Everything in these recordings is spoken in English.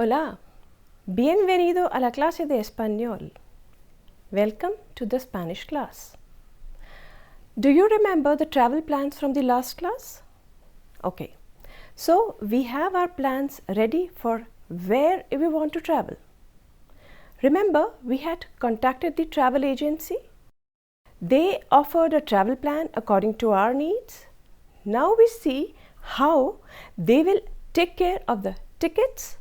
Hola, bienvenido a la clase de español. Welcome to the Spanish class. Do you remember the travel plans from the last class? Okay, so we have our plans ready for where we want to travel. Remember, we had contacted the travel agency. They offered a travel plan according to our needs. Now we see how they will take care of the tickets.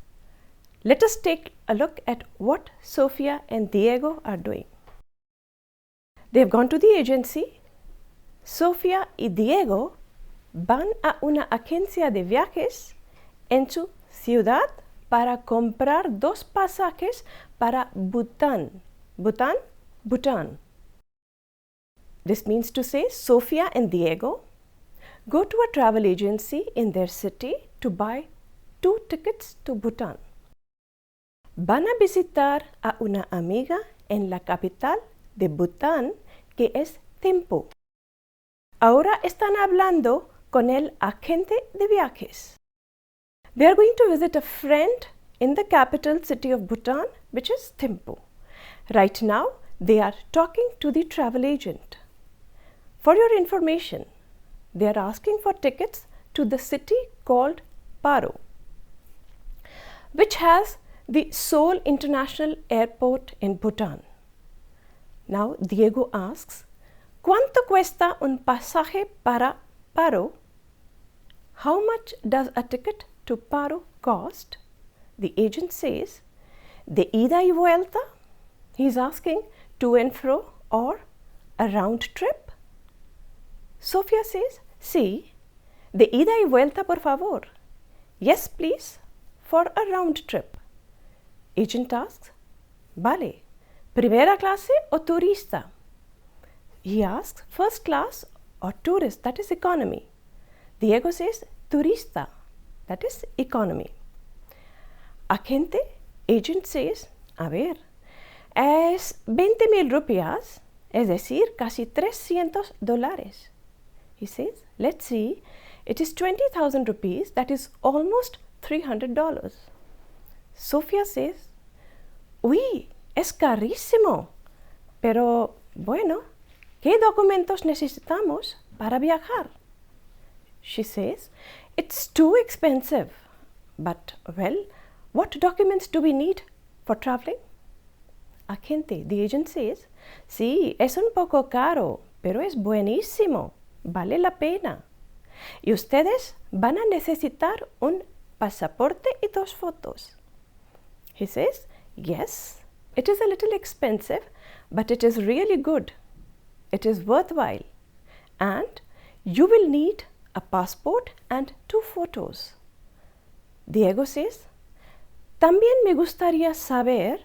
Let us take a look at what Sofia and Diego are doing. They have gone to the agency. Sofia y Diego van a una agencia de viajes en su ciudad para comprar dos pasajes para Bután. Bután. This means to say Sofia and Diego go to a travel agency in their city to buy 2 tickets to Bután. Van a visitar a una amiga en la capital de Bután, que es Thimphu. Ahora están hablando con el agente de viajes. They are going to visit a friend in the capital city of Bhutan, which is Thimphu. Right now, they are talking to the travel agent. For your information, they are asking for tickets to the city called Paro, which has the Seoul International Airport in Bhutan. Now Diego asks, ¿Cuánto cuesta un pasaje para Paro? How much does a ticket to Paro cost? The agent says, de ida y vuelta? He is asking to and fro or a round trip. Sofia says, sí, de ida y vuelta por favor. Yes, please, for a round trip. Agent asks, vale, primera clase o turista? He asks, first class or tourist, that is economy. Diego says, turista, that is economy. Agente, agent says, a ver, es 20,000 rupias, es decir, casi $300. He says, let's see, it is 20,000 rupees, that is almost $300. Sofia says, uy, es carísimo, pero bueno, ¿qué documentos necesitamos para viajar? She says, it's too expensive, but well, what documents do we need for traveling? Agente, the agent says, sí, es un poco caro, pero es buenísimo, vale la pena. Y ustedes van a necesitar un pasaporte y 2 fotos. He says, yes, it is a little expensive, but it is really good. It is worthwhile. And you will need a passport and 2 photos. Diego says, también me gustaría saber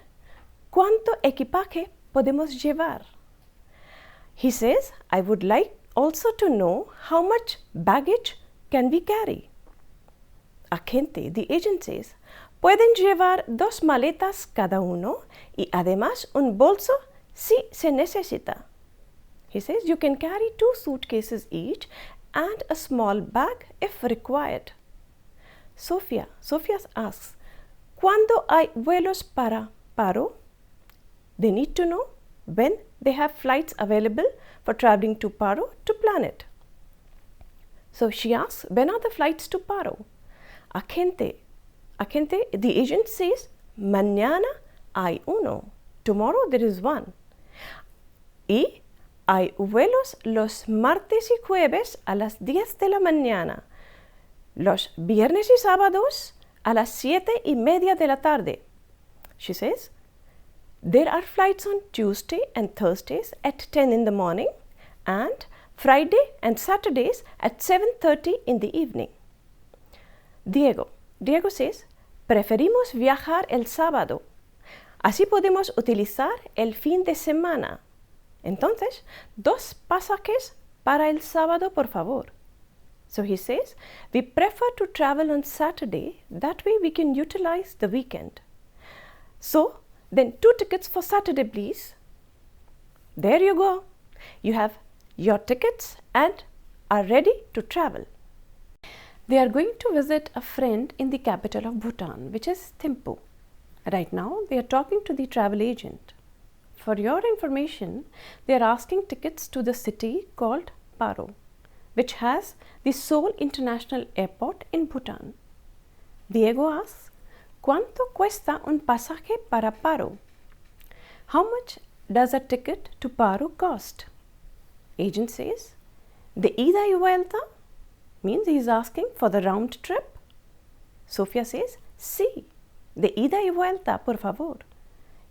cuánto equipaje podemos llevar. He says, I would like also to know how much baggage can we carry. Agente, the agent says, pueden llevar 2 maletas cada uno y además un bolso si se necesita. He says you can carry 2 suitcases each and a small bag if required. Sofia asks, ¿cuándo hay vuelos para Paro? They need to know when they have flights available for traveling to Paro to plan it. So she asks, when are the flights to Paro? Agente, the agent says, mañana hay uno. Tomorrow there is one. Y hay vuelos los martes y jueves a las 10 de la mañana. Los viernes y sábados a las 7:30 de la tarde. She says, there are flights on Tuesday and Thursdays at 10 in the morning and Friday and Saturdays at 7:30 in the evening. Diego says, preferimos viajar el sábado. Así podemos utilizar el fin de semana. Entonces, 2 pasajes para el sábado, por favor. So he says, we prefer to travel on Saturday. That way we can utilize the weekend. So, then 2 tickets for Saturday, please. There you go. You have your tickets and are ready to travel. They are going to visit a friend in the capital of Bhutan, which is Thimphu. Right now, they are talking to the travel agent. For your information, they are asking tickets to the city called Paro, which has the sole international airport in Bhutan. Diego asks, ¿Cuánto cuesta un pasaje para Paro? How much does a ticket to Paro cost? Agent says, ¿De ida y vuelta? Means he is asking for the round trip. Sofia says, Sí, de ida y vuelta, por favor.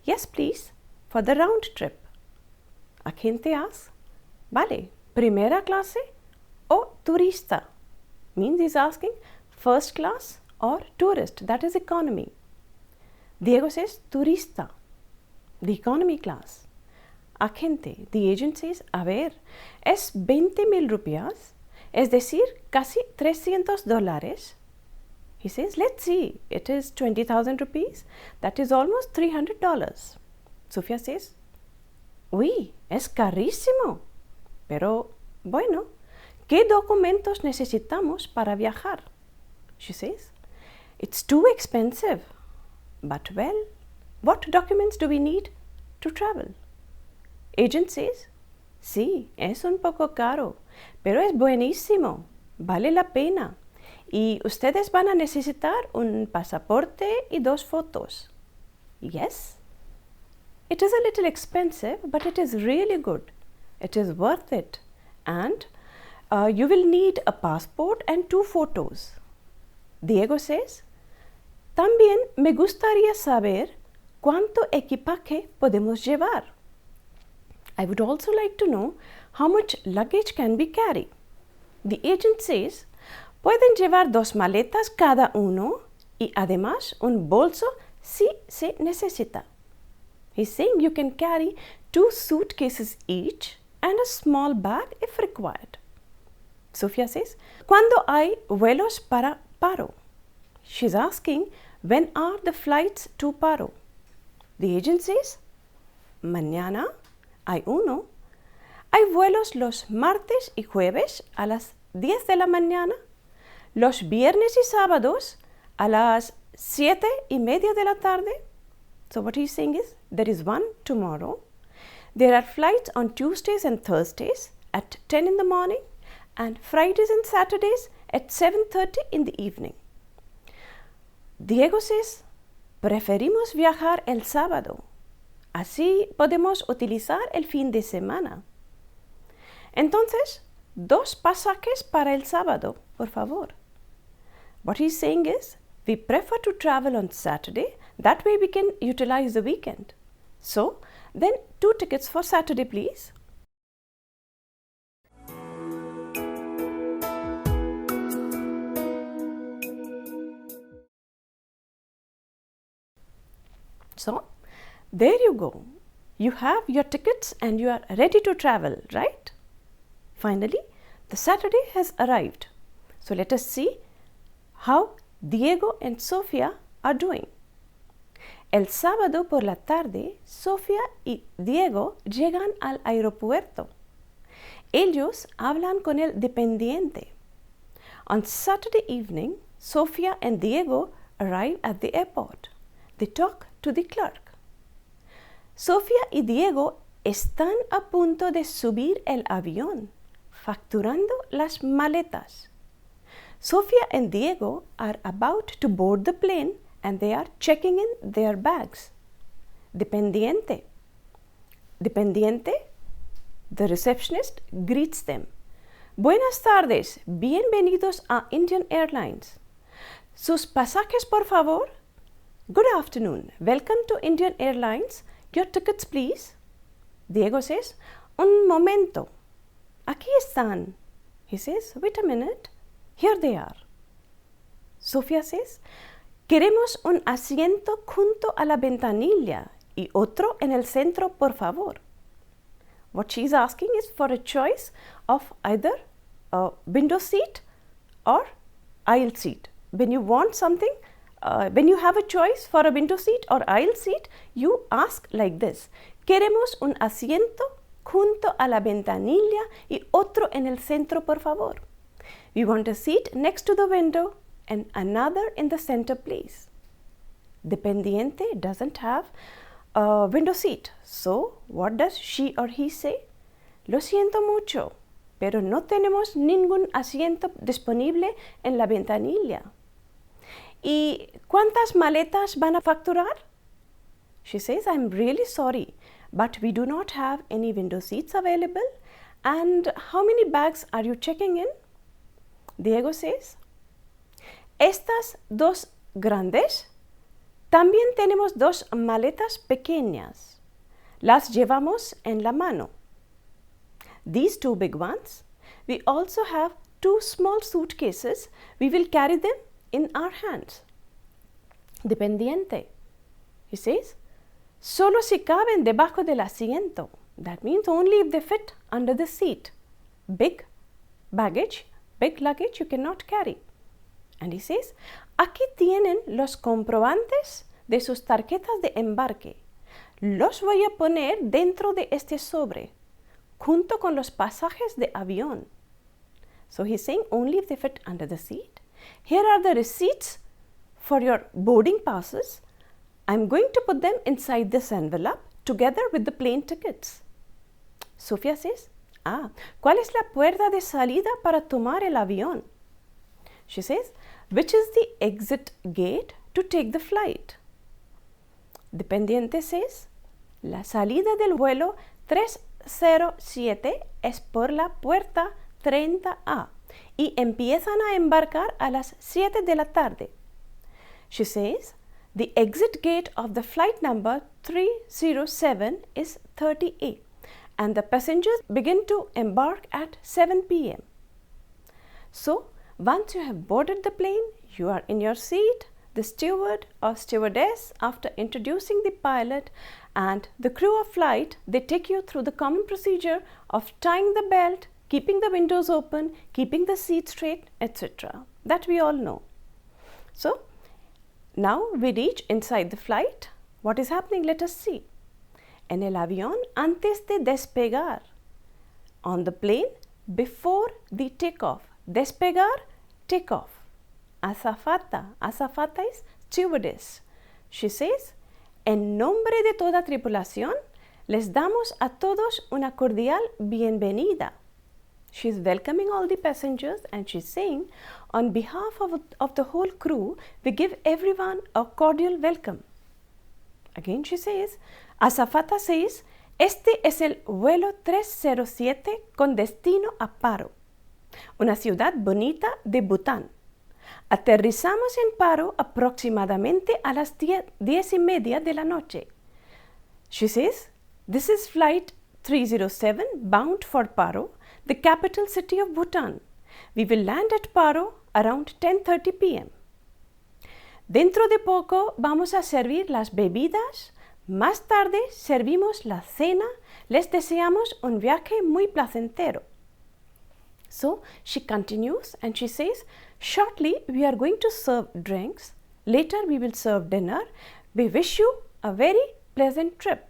Yes, please, for the round trip. Agente asks, Vale, primera clase o turista? Means he is asking first class or tourist, that is economy. Diego says, Turista, the economy class. Agente, the agent says, a ver, es 20,000 rupias, es decir, casi $300. He says, let's see, it is 20,000 rupees, that is almost $300. Sofia says, uy, es carísimo. Pero, bueno, ¿qué documentos necesitamos para viajar? She says, it's too expensive. But well, what documents do we need to travel? Agent says, sí, es un poco caro, pero es buenísimo, vale la pena. Y ustedes van a necesitar un pasaporte y 2 fotos. Yes, it is a little expensive, but it is really good. It is worth it. And you will need a passport and 2 photos. Diego says, también me gustaría saber cuánto equipaje podemos llevar. I would also like to know how much luggage can we carry. The agent says, pueden llevar 2 maletas cada uno y además un bolso si se necesita. He's saying you can carry 2 suitcases each and a small bag if required. Sofia says, ¿Cuándo hay vuelos para Paro? She's asking, when are the flights to Paro? The agent says, mañana hay uno. Hay vuelos los martes y jueves a las 10 de la mañana, los viernes y sábados a las 7:30 de la tarde. So what he's saying is, there is one tomorrow. There are flights on Tuesdays and Thursdays at 10 in the morning and Fridays and Saturdays at 7:30 in the evening. Diego says, preferimos viajar el sábado. Así podemos utilizar el fin de semana. Entonces, 2 pasajes para el sábado, por favor. What he's saying is, we prefer to travel on Saturday. That way we can utilize the weekend. So, then 2 tickets for Saturday, please. So, there you go. You have your tickets and you are ready to travel, right? Finally, the Saturday has arrived. So, let us see how Diego and Sofia are doing. El sábado por la tarde, Sofia y Diego llegan al aeropuerto. Ellos hablan con el dependiente. On Saturday evening, Sofia and Diego arrive at the airport. They talk to the clerk. Sofia y Diego están a punto de subir el avión, facturando las maletas. Sofia and Diego are about to board the plane and they are checking in their bags. Dependiente. Dependiente. The receptionist greets them. Buenas tardes, bienvenidos a Indian Airlines. Sus pasajes, por favor. Good afternoon, welcome to Indian Airlines. Your tickets, please. Diego says, un momento. Aquí están. He says, wait a minute. Here they are. Sofia says, queremos un asiento junto a la ventanilla y otro en el centro, por favor. What she's asking is for a choice of either a window seat or aisle seat. When you want something, when you have a choice for a window seat or aisle seat, you ask like this. Queremos un asiento junto a la ventanilla y otro en el centro, por favor. We want a seat next to the window and another in the center place. Dependiente doesn't have a window seat. So, what does she or he say? Lo siento mucho, pero no tenemos ningún asiento disponible en la ventanilla. ¿Y cuántas maletas van a facturar? She says, I'm really sorry, but we do not have any window seats available. And how many bags are you checking in? Diego says, estas dos grandes. También tenemos dos maletas pequeñas. Las llevamos en la mano. These two big ones. We also have two small suitcases. We will carry them in our hands. Dependiente. He says, solo si caben debajo del asiento. That means only if they fit under the seat. Big baggage, big luggage you cannot carry. And he says, aquí tienen los comprobantes de sus tarjetas de embarque. Los voy a poner dentro de este sobre, junto con los pasajes de avión. So he's saying only if they fit under the seat. Here are the receipts for your boarding passes. I'm going to put them inside this envelope together with the plane tickets. Sofía says, ¿cuál es la puerta de salida para tomar el avión? She says, which is the exit gate to take the flight? Dependiente says, la salida del vuelo 307 es por la puerta 30A y empiezan a embarcar a las 7 de la tarde. She says, the exit gate of the flight number 307 is 30A and the passengers begin to embark at 7 p.m. So, once you have boarded the plane, you are in your seat, the steward or stewardess, after introducing the pilot and the crew of flight, they take you through the common procedure of tying the belt, keeping the windows open, keeping the seat straight, etc. That we all know. So, now we reach inside the flight. What is happening? Let us see. En el avión, antes de despegar. On the plane, before the takeoff. Despegar, takeoff. Azafata. Azafata is stewardess. She says, en nombre de toda tripulación, les damos a todos una cordial bienvenida. She's welcoming all the passengers and she's saying, on behalf of the whole crew, we give everyone a cordial welcome. Again she says, Azafata says, este es el vuelo 307 con destino a Paro, una ciudad bonita de Bután. Aterrizamos en Paro aproximadamente a las 10:30 de la noche. She says, this is flight 307 bound for Paro, the capital city of Bhutan. We will land at Paro around 10:30 p.m. Dentro de poco vamos a servir las bebidas. Más tarde servimos la cena. Les deseamos un viaje muy placentero. So she continues and she says, shortly we are going to serve drinks. Later we will serve dinner. We wish you a very pleasant trip.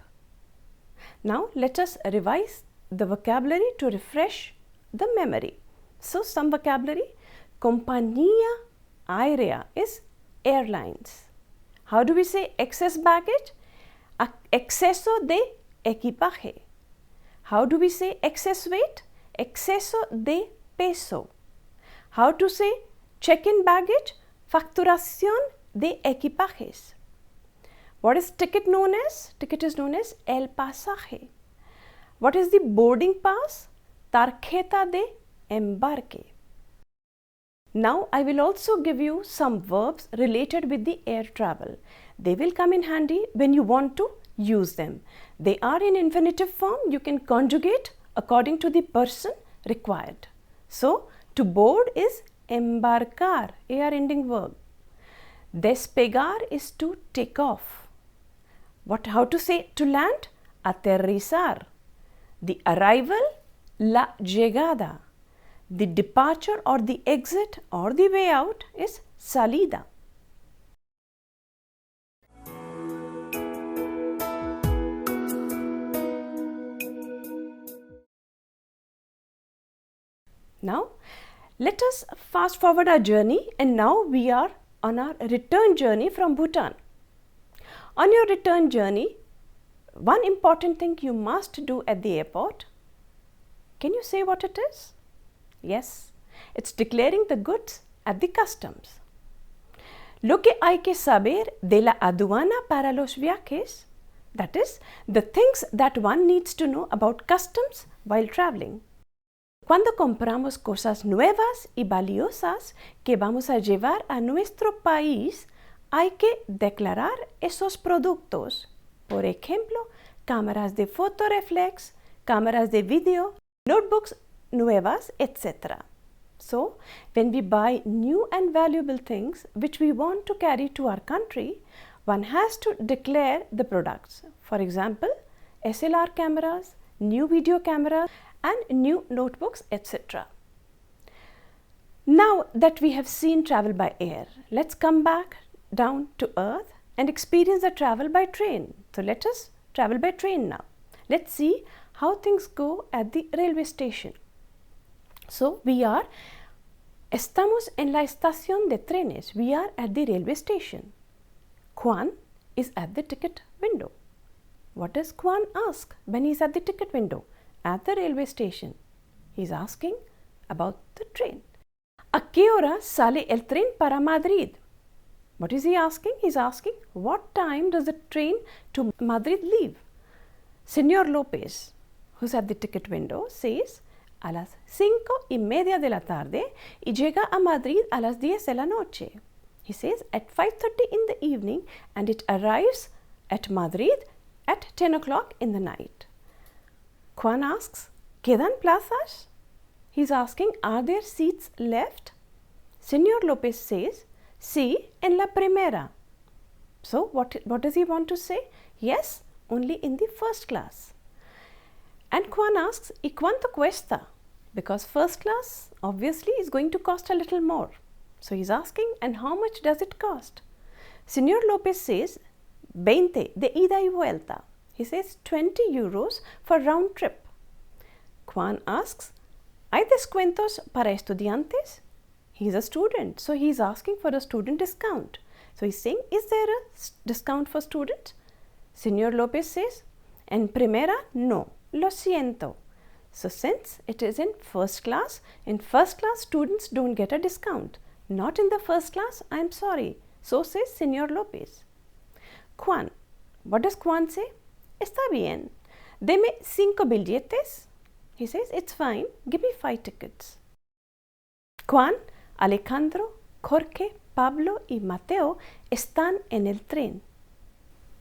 Now let us revise the vocabulary to refresh the memory. So some vocabulary. Compañía aérea is airlines. How do we say excess baggage? Exceso de equipaje. How do we say excess weight? Exceso de peso. How to say check-in baggage? Facturación de equipajes. What is ticket known as? Ticket is known as el pasaje. What is the boarding pass? Tarjeta de embarque. Now I will also give you some verbs related with the air travel. They will come in handy when you want to use them. They are in infinitive form. You can conjugate according to the person required. So, to board is embarcar, AR ending verb. Despegar is to take off. How to say to land? Aterrizar. The arrival, la llegada. The departure or the exit or the way out is salida. Now, Let us fast forward our journey, and now we are on our return journey from Bhutan. On your return journey, one important thing you must do at the airport. Can you say what it is? Yes, it's declaring the goods at the customs. Lo que hay que saber de la aduana para los viajes, that is, the things that one needs to know about customs while traveling. Cuando compramos cosas nuevas y valiosas que vamos a llevar a nuestro país, hay que declarar esos productos. Por ejemplo, cámaras de fotoreflex, cámaras de video, notebooks nuevas, etc. So, when we buy new and valuable things which we want to carry to our country, one has to declare the products. For example, SLR cameras, new video cameras, and new notebooks, etc. Now that we have seen travel by air, let's come back down to earth and experience the travel by train. So let us travel by train now. Let's see how things go at the railway station. So estamos en la estación de trenes. We are at the railway station. Kwan is at the ticket window. What does Kwan ask when he is at the ticket window? At the railway station, he is asking about the train. ¿A qué hora sale el tren para Madrid? What is he asking? He is asking what time does the train to Madrid leave? Señor López, who's at the ticket window, says a las 5:30 de la tarde y llega a Madrid a las 10 de la noche. He says at 5:30 in the evening and it arrives at Madrid at 10 o'clock in the night. Kwan asks, ¿quedan plazas? He's asking, are there seats left? Señor López says, sí, en la primera. So what does he want to say? Yes, only in the first class. And Kwan asks, ¿y cuánto cuesta? Because first class obviously is going to cost a little more. So he's asking, and how much does it cost? Señor López says, 20 de ida y vuelta. He says 20 euros for round trip. Kwan asks, ¿hay descuentos para estudiantes? He's a student, so he's asking for a student discount. So he's saying, is there a discount for students? Señor López says, en primera, no, lo siento. So since it is in first class students don't get a discount. Not in the first class, I'm sorry. So says Señor López. Kwan, what does Kwan say? Está bien, deme 5 billetes. He says, it's fine, give me 5 tickets. Kwan, Alejandro, Jorge, Pablo y Mateo están en el tren.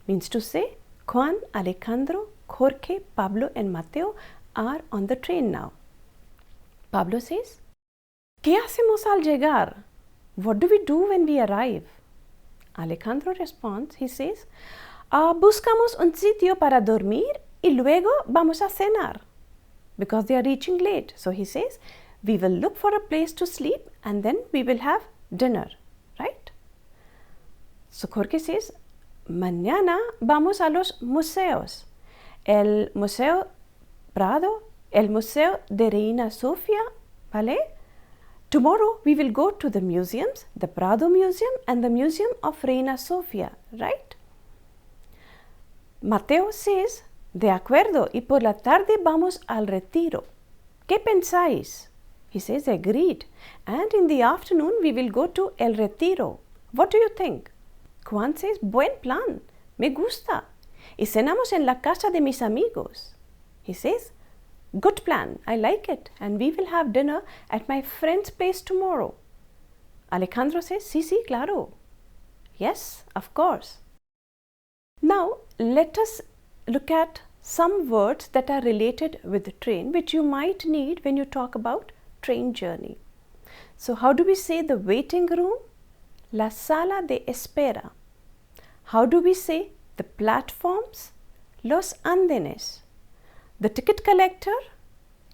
Means to say, Kwan, Alejandro, Jorge, Pablo and Mateo are on the train now. Pablo says, ¿qué hacemos al llegar? What do we do when we arrive? Alejandro responds, he says, buscamos un sitio para dormir y luego vamos a cenar. Because they are reaching late. So he says, we will look for a place to sleep and then we will have dinner. Right? So Jorge says, mañana vamos a los museos. El Museo Prado, el Museo de Reina Sofía, ¿vale? Tomorrow we will go to the museums, the Prado Museum and the Museum of Reina Sofía, right? Mateo says, de acuerdo, y por la tarde vamos al retiro. ¿Qué pensáis? He says, agreed. And in the afternoon we will go to el retiro. What do you think? Kwan says, buen plan, me gusta. Y cenamos en la casa de mis amigos. He says, good plan, I like it. And we will have dinner at my friend's place tomorrow. Alejandro says, sí, claro. Yes, of course. Now, let us look at some words that are related with the train, which you might need when you talk about train journey. So, how do we say the waiting room? La sala de espera. How do we say the platforms? Los andenes. The ticket collector?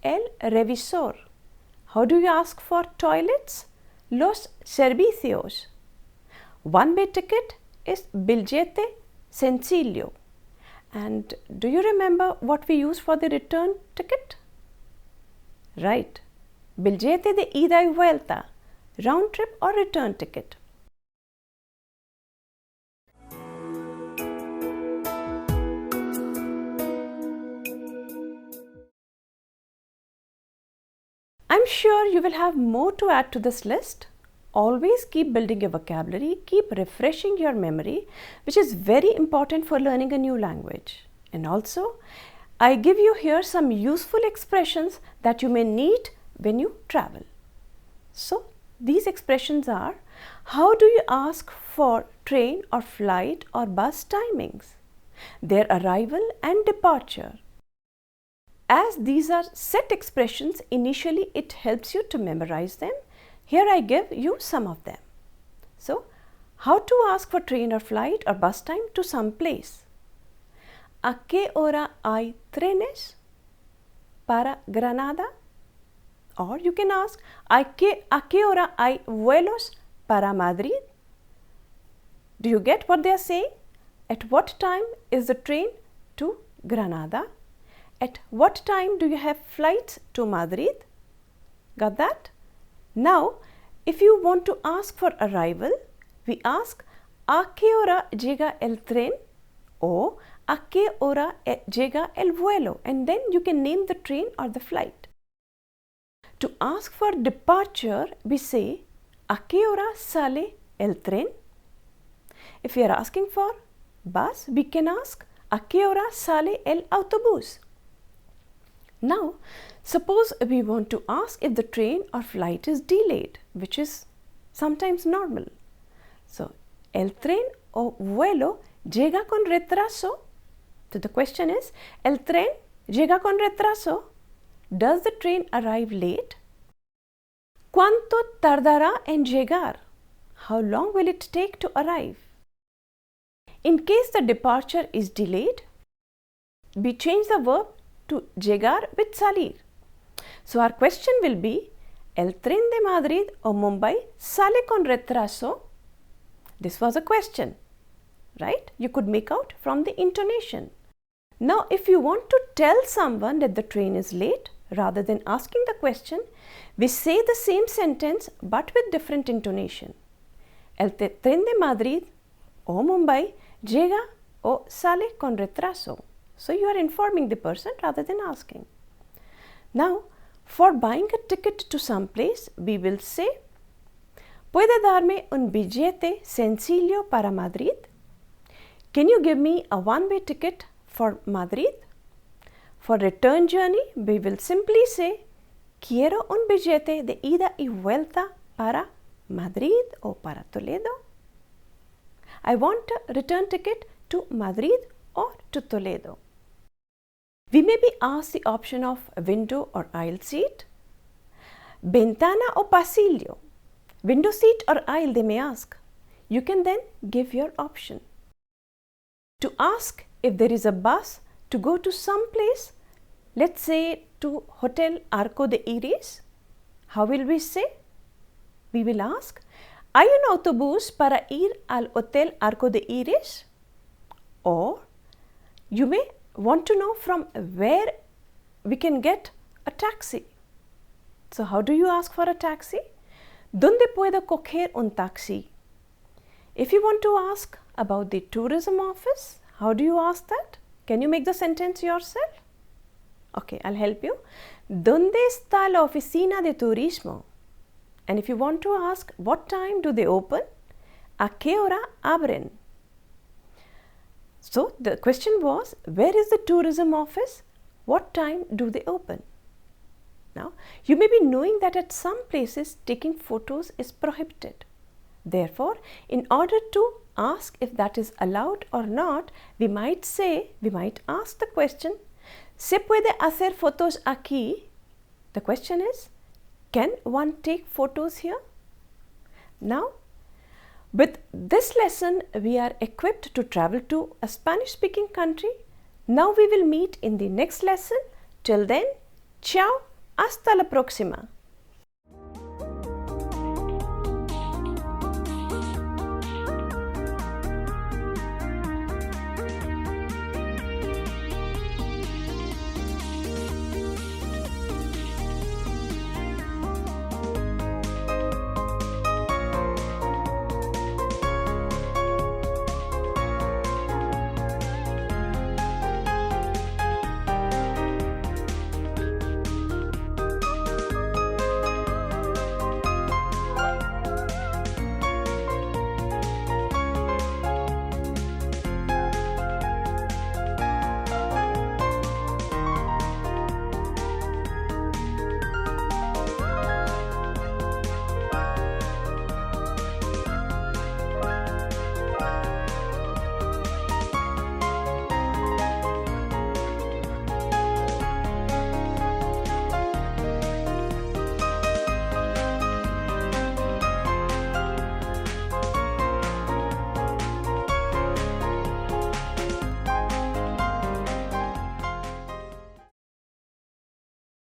El revisor. How do you ask for toilets? Los servicios. One-way ticket is billete sencillo. And do you remember what we use for the return ticket? Right, billete de ida y vuelta, round trip or return ticket. I'm sure you will have more to add to this list. Always keep building your vocabulary, keep refreshing your memory, which is very important for learning a new language. And also, I give you here some useful expressions that you may need when you travel. So, these expressions are, how do you ask for train or flight or bus timings, their arrival and departure. As these are set expressions, initially it helps you to memorize them. Here I give you some of them. So, how to ask for train or flight or bus time to some place. ¿A qué hora hay trenes para Granada? Or you can ask, ¿a qué hora hay vuelos para Madrid? Do you get what they are saying? At what time is the train to Granada? At what time do you have flights to Madrid? Got that? Now, if you want to ask for arrival, we ask, ¿a qué hora llega el tren? Or, ¿a qué hora llega el vuelo? And then you can name the train or the flight. To ask for departure, we say, ¿a qué hora sale el tren? If we are asking for bus, we can ask, ¿a qué hora sale el autobús? Now, suppose we want to ask if the train or flight is delayed, which is sometimes normal. So, el tren o vuelo llega con retraso. So, the question is, el tren llega con retraso? Does the train arrive late? ¿Cuánto tardará en llegar? How long will it take to arrive? In case the departure is delayed, we change the verb to llegar with salir. So our question will be, ¿el tren de Madrid o Mumbai sale con retraso? This was a question, right? You could make out from the intonation. Now if you want to tell someone that the train is late, rather than asking the question, we say the same sentence but with different intonation. El tren de Madrid o Mumbai llega o sale con retraso. So you are informing the person rather than asking. Now, for buying a ticket to some place, we will say, ¿puede darme un billete sencillo para Madrid? Can you give me a one-way ticket for Madrid? For return journey, we will simply say, quiero un billete de ida y vuelta para Madrid o para Toledo. I want a return ticket to Madrid or to Toledo. We may be asked the option of window or aisle seat, ventana o pasillo, window seat or aisle they may ask. You can then give your option. To ask if there is a bus to go to some place, let's say to Hotel Arco de Iris, how will we say? We will ask, ¿hay un autobús para ir al Hotel Arco de Iris? Or you may want to know from where we can get a taxi. So how do you ask for a taxi? ¿Dónde puedo coger un taxi? If you want to ask about the tourism office, how do you ask that? Can you make the sentence yourself? Okay, I'll help you. ¿Dónde está la oficina de turismo? And if you want to ask what time do they open, ¿a qué hora abren? So the question was, where is the tourism office? What time do they open? Now, you may be knowing that at some places taking photos is prohibited. Therefore, in order to ask if that is allowed or not, we might ask the question, ¿se puede hacer fotos aquí? The question is, can one take photos here? Now, with this lesson, we are equipped to travel to a Spanish-speaking country. Now we will meet in the next lesson. Till then, ciao, hasta la próxima.